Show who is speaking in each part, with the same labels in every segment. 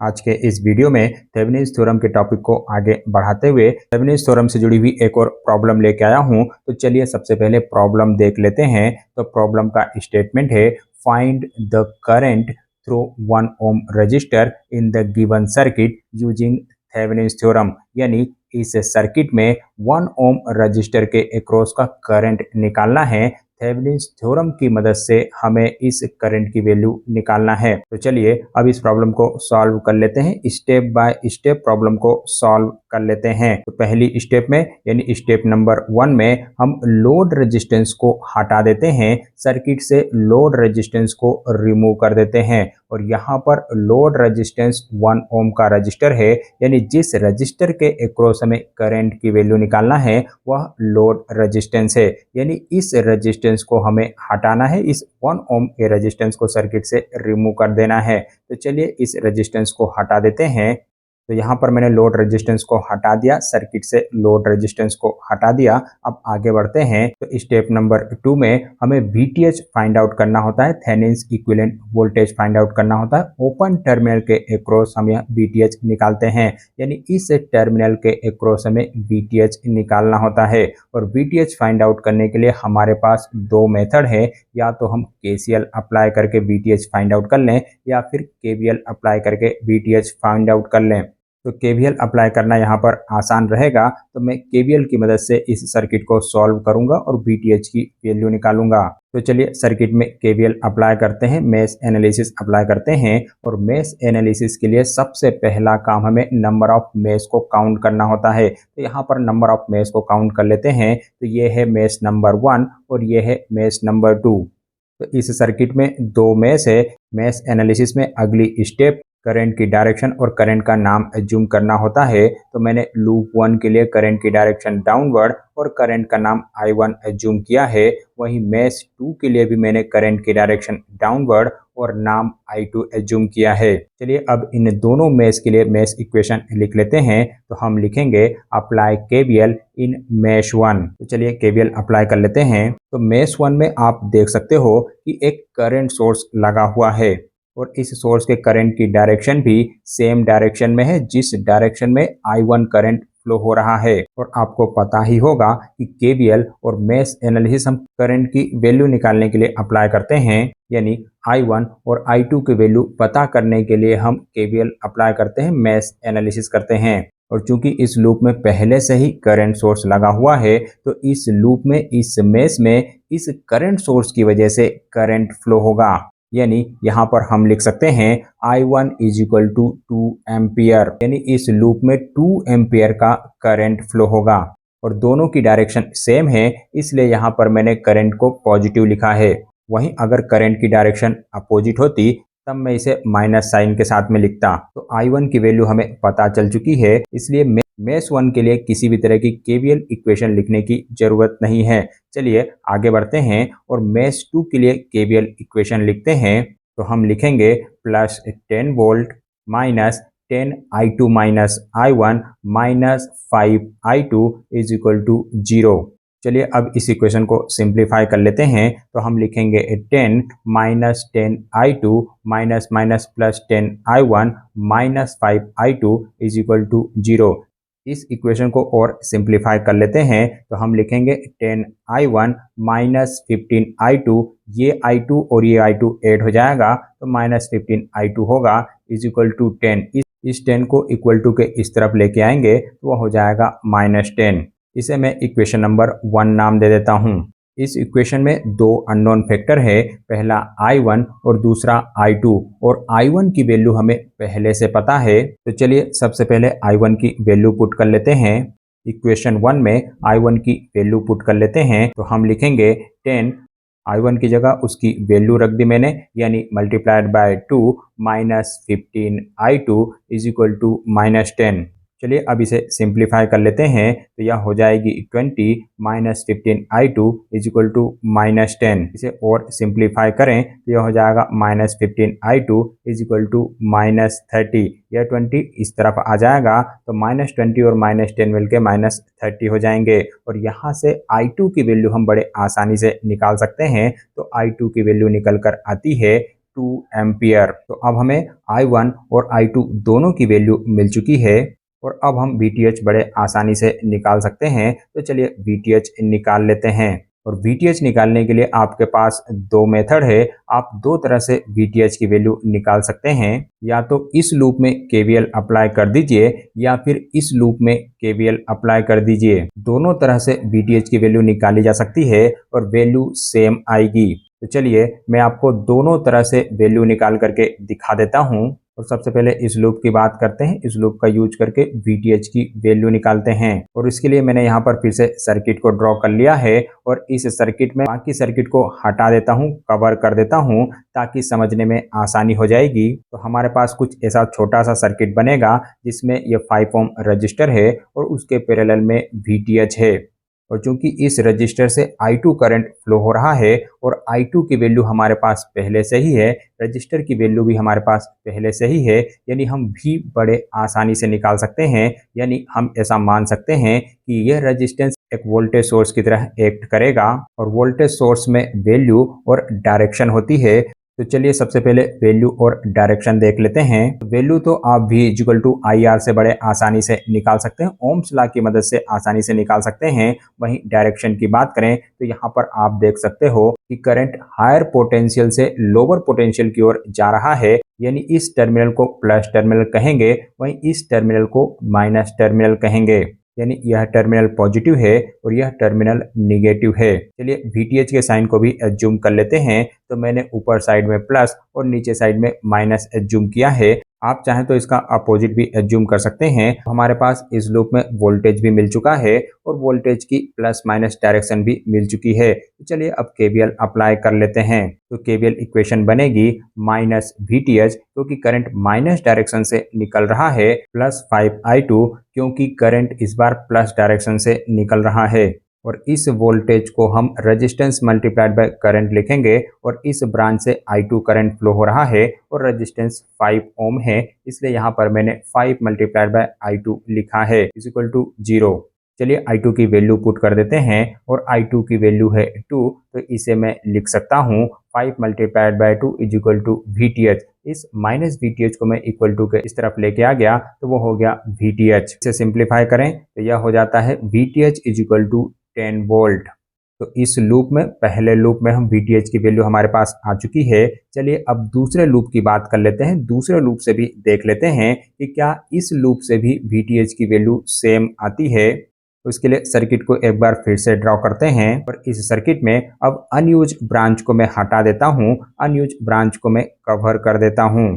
Speaker 1: आज के इस वीडियो में थेवेनिन्स थ्योरम के टॉपिक को आगे बढ़ाते हुए थेवेनिन्स थ्योरम से जुड़ी हुई एक और प्रॉब्लम लेके आया हूं। तो चलिए सबसे पहले प्रॉब्लम देख लेते हैं। तो प्रॉब्लम का स्टेटमेंट है, find the current through 1 ohm resistor in the given circuit using Thevenin's theorem. यानी इस सर्किट में 1 ओम रजिस्टर के अक्रॉस का करंट निकालना है। थेवेनिन्स थ्योरम की मदद से हमें इस करंट की वैल्यू निकालना है। तो चलिए अब इस प्रॉब्लम को सॉल्व कर लेते हैं। स्टेप बाय स्टेप प्रॉब्लम को सॉल्व कर लेते हैं। तो पहली स्टेप में यानी स्टेप नंबर 1 में हम लोड रेजिस्टेंस को हटा देते हैं, सर्किट से लोड रेजिस्टेंस को रिमूव कर देते हैं। और यहाँ पर लोड रेजिस्टेंस 1 ओम का रजिस्टर है, यानी जिस रजिस्टर के अक्रॉस हमें करंट की वैल्यू निकालना है वह लोड रेजिस्टेंस है। यानी इस रेजिस्टेंस को हमें हटाना है, इस 1 ओम के रेजिस्टेंस को सर्किट से रिमूव कर देना है। तो चलिए इस रेजिस्टेंस को हटा देते हैं। तो यहाँ पर मैंने लोड रेजिस्टेंस को हटा दिया, सर्किट से लोड रेजिस्टेंस को हटा दिया। अब आगे बढ़ते हैं। तो स्टेप नंबर 2 में हमें VTH फाइंड आउट करना होता है, Thevenin's equivalent voltage find out करना होता है। ओपन टर्मिनल के अक्रॉस हम यहाँ VTH निकालते हैं, यानी इस टर्मिनल के अक्रॉस हमें VTH निकालना होता है। और VTH फाइंड आउट करने के लिए हमारे पास दो मेथड है, या तो हम KCL अप्लाई करके VTH फाइंड आउट कर लें या फिर KVL अप्लाई करके VTH फाइंड आउट कर लें। तो KVL अप्लाई करना यहाँ पर आसान रहेगा, तो मैं KVL की मदद से इस सर्किट को सॉल्व करूंगा और VTH की वैल्यू निकालूंगा। तो चलिए सर्किट में KVL अप्लाई करते हैं, मेश एनालिसिस अप्लाई करते हैं। और मेश एनालिसिस के लिए सबसे पहला काम हमें नंबर ऑफ मेश को काउंट करना होता है। तो यहाँ पर नंबर ऑफ मेश को काउंट कर लेते हैं। तो ये है मेश नंबर 1 और ये है मेश नंबर 2। तो इस सर्किट में दो मेश है। मेश एनालिसिस में अगली स्टेप करंट की डायरेक्शन और करंट का नाम एज्यूम करना होता है। तो मैंने लूप 1 के लिए करंट की डायरेक्शन डाउनवर्ड और करंट का नाम I1 एज्यूम किया है। वहीं मेश 2 के लिए भी मैंने करंट की डायरेक्शन डाउनवर्ड और नाम I2 एज्यूम किया है। चलिए अब इन दोनों मेश के लिए मेश इक्वेशन लिख लेते हैं। तो हम लिखेंगे अप्लाई KVL इन मेश 1। तो चलिए KVL अप्लाई कर लेते हैं। तो मेश 1 में आप देख सकते हो कि एक करंट सोर्स लगा हुआ है और इस सोर्स के करंट की डायरेक्शन भी सेम डायरेक्शन में है जिस डायरेक्शन में I1 करंट फ्लो हो रहा है। और आपको पता ही होगा कि KVL और मेश एनालिसिस हम करंट की वैल्यू निकालने के लिए अप्लाई करते हैं, यानी I1 और I2 की वैल्यू पता करने के लिए हम KVL अप्लाई करते हैं, मेश एनालिसिस करते हैं। और चूंकि इस लूप में पहले से ही करंट सोर्स लगा हुआ है, तो इस लूप में इस मेश में इस करंट सोर्स की वजह से करंट फ्लो होगा। यानी यहाँ पर हम लिख सकते हैं I1 = 2 एम्पियर, यानी इस लूप में 2 एम्पियर का करंट फ्लो होगा। और दोनों की डायरेक्शन सेम है, इसलिए यहाँ पर मैंने करंट को पॉजिटिव लिखा है। वहीं अगर करंट की डायरेक्शन अपोजिट होती तब मैं इसे माइनस साइन के साथ में लिखता। तो I1 की वैल्यू हमें पता चल चुकी है, इसलिए मेश 1 के लिए किसी भी तरह की KVL इक्वेशन लिखने की जरूरत नहीं है। चलिए आगे बढ़ते हैं और मेश 2 के लिए KVL इक्वेशन लिखते हैं। तो हम लिखेंगे +10 volt minus 10 I2 minus I1 minus 5 I2 = 0। चलिए अब इस इक्वेशन को सिंप्लीफाई कर लेते हैं। तो हम लिखेंगे 10 minus 10 I2 minus minus plus 10 I1 minus 5 I2 = 0। इस इक्वेशन को और सिंप्लीफाई कर लेते हैं। तो हम लिखेंगे 10 I1 माइनस 15 I2, ये I2 और ये I2 ऐड हो जाएगा तो माइनस 15 I2 होगा = 10। इस 10 को इक्वल टू के इस तरफ लेके आएंगे तो वह हो जाएगा -10। इसे मैं इक्वेशन नंबर 1 नाम दे देता हूँ। इस इक्वेशन में दो अननोन फैक्टर है, पहला I1 और दूसरा I2। और I1 की वैल्यू हमें पहले से पता है, तो चलिए सबसे पहले I1 की वैल्यू पुट कर लेते हैं। इक्वेशन 1 में I1 की वैल्यू पुट कर लेते हैं। तो हम लिखेंगे 10, I1 की जगह उसकी वैल्यू रख दी मैंने, यानी मल्टीप्लाइड बाय 2 माइनस 15 I2 = -10। चलिए अब इसे सिंप्लीफाई कर लेते हैं। तो यह हो जाएगी 20 माइनस 15 I2 = -10। इसे और सिंप्लीफाई करें तो यह हो जाएगा -15 I2 = -30। यह 20 इस तरफ आ जाएगा तो -20 और -10 मिलके -30 हो जाएंगे। और यहाँ से I2 की वैल्यू हम बड़े आसानी से निकाल सकते हैं। तो I2 की वैल्यू निकल कर आती है एम्पियर। तो अब हमें I1 और I2 दोनों की वैल्यू मिल चुकी है और अब हम VTH बड़े आसानी से निकाल सकते हैं। तो चलिए VTH निकाल लेते हैं। और VTH निकालने के लिए आपके पास दो मेथड है। आप दो तरह से VTH की वैल्यू निकाल सकते हैं। या तो इस लूप में KVL अप्लाई कर दीजिए या फिर इस लूप में KVL अप्लाई कर दीजिए। दोनों तरह से VTH की वैल्यू निकाली जा सकती है और वैल्यू सेम आएगी। तो चलिए मैं आपको दोनों तरह से वैल्यू निकाल करके दिखा देता हूं। और सबसे पहले इस लूप की बात करते हैं। इस लूप का यूज करके VTH की वैल्यू निकालते हैं। और इसके लिए मैंने यहाँ पर फिर से सर्किट को ड्रॉ कर लिया है और इस सर्किट में बाकी सर्किट को हटा देता हूँ, कवर कर देता हूँ ताकि समझने में आसानी हो जाएगी। तो हमारे पास कुछ ऐसा छोटा सा सर्किट बनेगा जिसमें ये 5 ओम रजिस्टर है और उसके पैरेलल में VTH है। और चूंकि इस रजिस्टर से I2 करंट फ्लो हो रहा है और I2 की वैल्यू हमारे पास पहले से ही है, रजिस्टर की वैल्यू भी हमारे पास पहले से ही है, यानी हम भी बड़े आसानी से निकाल सकते हैं। यानी हम ऐसा मान सकते हैं कि यह रजिस्टेंस एक वोल्टेज सोर्स की तरह एक्ट करेगा और वोल्टेज सोर्स में वैल्यू और डायरेक्शन होती है। तो चलिए सबसे पहले वैल्यू और डायरेक्शन देख लेते हैं। वैल्यू तो आप V इक्वल टू IR से बड़े आसानी से निकाल सकते हैं, ओम्स लॉ की मदद से आसानी से निकाल सकते हैं। वहीं डायरेक्शन की बात करें तो यहाँ पर आप देख सकते हो कि करंट हायर पोटेंशियल से लोअर पोटेंशियल की ओर जा रहा है, यानी इस टर्मिनल को प्लस टर्मिनल कहेंगे, वहीं इस टर्मिनल को माइनस टर्मिनल कहेंगे। यानी यह टर्मिनल पॉजिटिव है और यह टर्मिनल निगेटिव है। चलिए VTH के साइन को भी एज्यूम कर लेते हैं। तो मैंने ऊपर साइड में प्लस और नीचे साइड में माइनस एज्यूम किया है। आप चाहें तो इसका अपोजिट भी एज्यूम कर सकते हैं। हमारे पास इस लूप में वोल्टेज भी मिल चुका है और वोल्टेज की प्लस माइनस डायरेक्शन भी मिल चुकी है। तो चलिए अब KVL अप्लाई कर लेते हैं। तो KVL इक्वेशन बनेगी माइनस VTH क्योंकि करंट माइनस डायरेक्शन से निकल रहा है, प्लस 5I2 क्योंकि करंट इस बार प्लस डायरेक्शन से निकल रहा है। और इस वोल्टेज को हम रेजिस्टेंस मल्टीप्लाइड बाय करंट लिखेंगे और इस ब्रांच से I2 करंट फ्लो हो रहा है और रेजिस्टेंस 5 ओम है, इसलिए यहाँ पर मैंने 5 मल्टीप्लाइड बाय I2 लिखा है इज इक्वल टू 0। चलिए I2 की वैल्यू पुट कर देते हैं और I2 की वैल्यू है 2, तो इसे मैं लिख सकता हूँ 5 multiplied by 2 is equal to VTH। इस माइनस VTH को मैं इक्वल टू के इस तरफ लेके आ गया तो वो हो गया VTH। इसे सिंप्लीफाई करें तो यह हो जाता है VTH is equal to 10 volt. तो इस लूप में पहले लूप में हम VTH की वैल्यू हमारे पास आ चुकी है। चलिए अब दूसरे लूप की बात कर लेते हैं। दूसरे लूप से भी देख लेते हैं कि क्या इस लूप से भी VTH की वैल्यू सेम आती है। तो इसके लिए सर्किट को एक बार फिर से ड्रॉ करते हैं और इस सर्किट में अब अनयूज ब्रांच को मैं हटा देता हूं, अनयूज ब्रांच को मैं कवर कर देता हूं।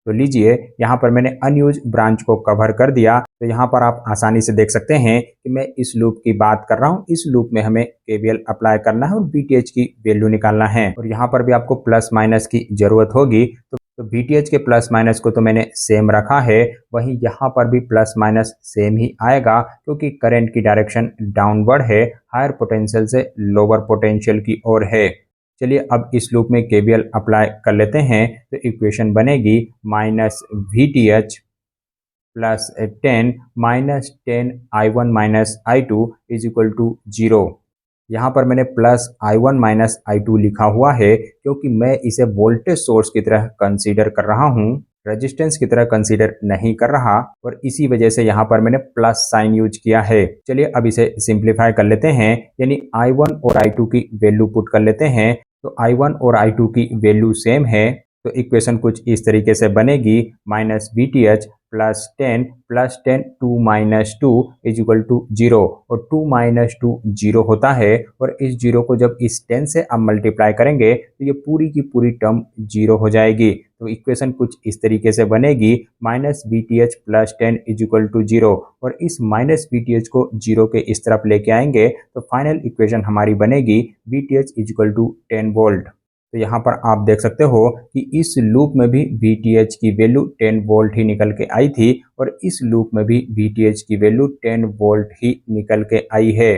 Speaker 1: तो लीजिए यहाँ पर मैंने अनयूज ब्रांच को कवर कर दिया। तो यहाँ पर आप आसानी से देख सकते हैं कि मैं इस लूप की बात कर रहा हूँ। इस लूप में हमें KVL अप्लाई करना है और VTH की वैल्यू निकालना है। और यहाँ पर भी आपको प्लस माइनस की जरूरत होगी। तो VTH के प्लस माइनस को तो मैंने सेम रखा है, वहीं यहाँ पर भी प्लस माइनस सेम ही आएगा क्योंकि करंट की डायरेक्शन डाउनवर्ड है, हायर पोटेंशियल से लोअर पोटेंशियल की ओर है। चलिए अब इस लूप में KVL अप्लाई कर लेते हैं। तो इक्वेशन बनेगी minus VTH plus 10 minus 10 I1 minus I2 is equal to 0। यहाँ पर मैंने प्लस I1 माइनस I2 लिखा हुआ है क्योंकि मैं इसे वोल्टेज सोर्स की तरह कंसीडर कर रहा हूँ, रेजिस्टेंस की तरह कंसीडर नहीं कर रहा, और इसी वजह से यहाँ पर मैंने प्लस साइन यूज किया है। चलिए अब इसे सिंप्लीफाई कर लेते हैं, यानी I1 और I2 की वैल्यू पुट कर लेते हैं। तो I1 और I2 की वैल्यू सेम है, तो इक्वेशन कुछ इस तरीके से बनेगी minus VTH plus 10 2 minus 2 is equal to 0। और 2 माइनस 2 0 होता है और इस 0 को जब इस 10 से आप मल्टीप्लाई करेंगे तो ये पूरी की पूरी टर्म 0 हो जाएगी। तो इक्वेशन कुछ इस तरीके से बनेगी minus VTH plus 10 is equal to 0। और इस माइनस VTH को 0 के इस तरफ लेके आएंगे तो फाइनल इक्वेशन हमारी बनेगी VTH is equal to 10 volt. तो यहाँ पर आप देख सकते हो कि इस लूप में भी VTH की वैल्यू 10 वोल्ट ही निकल के आई थी और इस लूप में भी VTH की वैल्यू 10 वोल्ट ही निकल के आई है।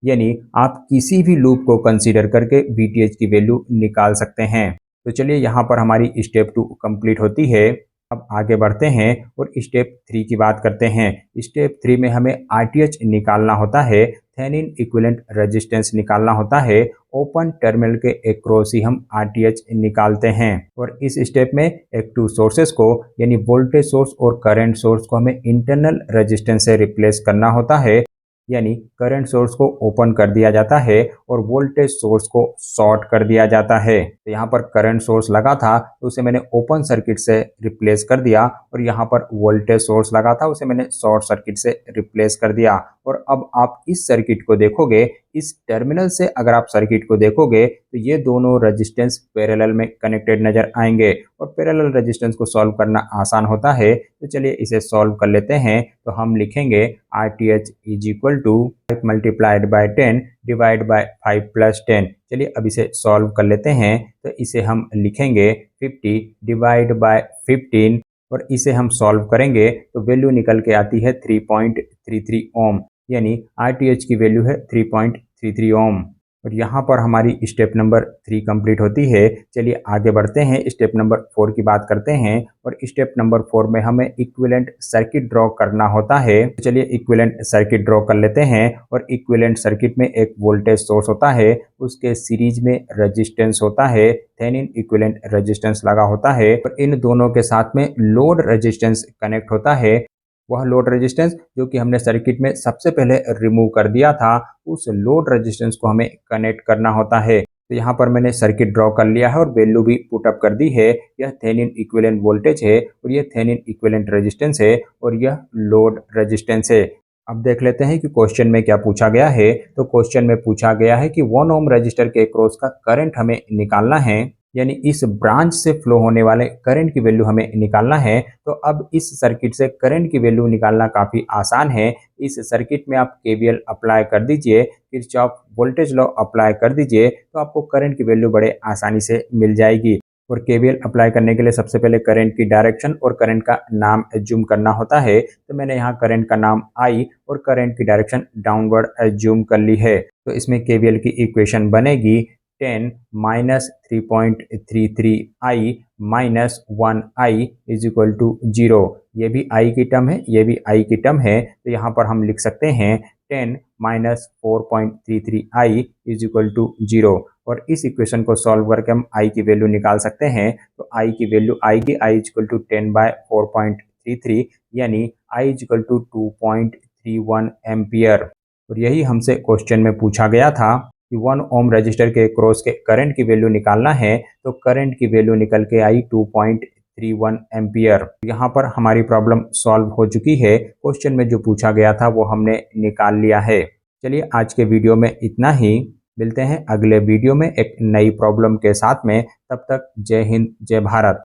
Speaker 1: यानी आप किसी भी लूप को कंसीडर करके VTH की वैल्यू निकाल सकते हैं। तो चलिए यहाँ पर हमारी स्टेप 2 कंप्लीट होती है। अब आगे बढ़ते हैं और स्टेप 3 की बात करते हैं। स्टेप 3 में हमें RTH निकालना होता है, थेनिन इक्विवेलेंट रेजिस्टेंस निकालना होता है। ओपन टर्मिनल के अक्रॉस ही हम आरटीएच निकालते हैं और इस स्टेप में एक टू सोर्सेस को यानी वोल्टेज सोर्स और करंट सोर्स को हमें इंटरनल रेजिस्टेंस से रिप्लेस करना होता है, यानी करंट सोर्स को ओपन कर दिया जाता है और वोल्टेज सोर्स को शॉर्ट कर दिया जाता है। तो यहाँ पर करंट सोर्स लगा था तो उसे मैंने ओपन सर्किट से रिप्लेस कर दिया और यहाँ पर वोल्टेज सोर्स लगा था उसे मैंने शॉर्ट सर्किट से रिप्लेस कर दिया। और अब आप इस सर्किट को देखोगे, इस टर्मिनल से अगर आप सर्किट को देखोगे तो ये दोनों रेजिस्टेंस पैरेलल में कनेक्टेड नजर आएंगे और पैरेलल रेजिस्टेंस को सॉल्व करना आसान होता है। तो चलिए इसे सॉल्व कर लेते हैं। तो हम लिखेंगे RTH is equal to 5 multiplied by 10 divide by 5 plus 10। चलिए अब इसे सॉल्व कर लेते हैं। तो इसे हम लिखेंगे 50 डिवाइड बाई 15 और इसे हम सॉल्व करेंगे तो वैल्यू निकल के आती है 3.33 ओम, यानी RTH की वैल्यू है 3.33 ओम। और यहाँ पर हमारी स्टेप नंबर 3 कंप्लीट होती है। चलिए आगे बढ़ते हैं, स्टेप नंबर 4 की बात करते हैं और स्टेप नंबर 4 में हमें इक्विवेलेंट सर्किट ड्रॉ करना होता है। चलिए इक्विवेलेंट सर्किट ड्रॉ कर लेते हैं और इक्विवेलेंट सर्किट में एक वोल्टेज सोर्स होता है, उसके सीरीज में रेजिस्टेंस होता है, थेनिन इक्विवेलेंट रेजिस्टेंस लगा होता है और इन दोनों के साथ में लोड रेजिस्टेंस कनेक्ट होता है। वह लोड रेजिस्टेंस जो कि हमने सर्किट में सबसे पहले रिमूव कर दिया था, उस लोड रेजिस्टेंस को हमें कनेक्ट करना होता है। तो यहाँ पर मैंने सर्किट ड्रॉ कर लिया है और वैल्यू भी पुट अप कर दी है। यह थेनिन इक्विवेलेंट वोल्टेज है और यह थेनिन इक्विवेलेंट रेजिस्टेंस है और यह लोड रेजिस्टेंस है। अब देख लेते हैं कि क्वेश्चन में क्या पूछा गया है। तो क्वेश्चन में पूछा गया है कि 1 ओम रजिस्टर के अक्रॉस का करंट हमें निकालना है, यानी इस ब्रांच से फ्लो होने वाले करंट की वैल्यू हमें निकालना है। तो अब इस सर्किट से करंट की वैल्यू निकालना काफ़ी आसान है। इस सर्किट में आप केवीएल अप्लाई कर दीजिए, किरचॉफ वोल्टेज लॉ अप्लाई कर दीजिए, तो आपको करंट की वैल्यू बड़े आसानी से मिल जाएगी। और केवीएल अप्लाई करने के लिए सबसे पहले करंट की डायरेक्शन और करंट का नाम एज्यूम करना होता है। तो मैंने यहाँ करंट का नाम I और करंट की डायरेक्शन डाउनवर्ड एज्यूम कर ली है। तो इसमें केवीएल की इक्वेशन बनेगी 10 minus 3.33 I minus 1 I is equal to 0। ये भी I की टर्म है, ये भी I की टर्म है। तो यहाँ पर हम लिख सकते हैं 10 minus 4.33 I is equal to 0 और इस इक्वेशन को सॉल्व करके हम I की वैल्यू निकाल सकते हैं। तो I की वैल्यू आएगी I is equal to 10 by 4.33, यानी I is equal to 2.31 ampere. और यही हमसे क्वेश्चन में पूछा गया था कि 1 ओम रजिस्टर के क्रॉस के करंट की वैल्यू निकालना है। तो करंट की वैल्यू निकल के आई 2.31 एम्पियर। यहाँ पर हमारी प्रॉब्लम सॉल्व हो चुकी है। क्वेश्चन में जो पूछा गया था वो हमने निकाल लिया है। चलिए आज के वीडियो में इतना ही, मिलते हैं अगले वीडियो में एक नई प्रॉब्लम के साथ में। तब तक जय हिंद, जय भारत।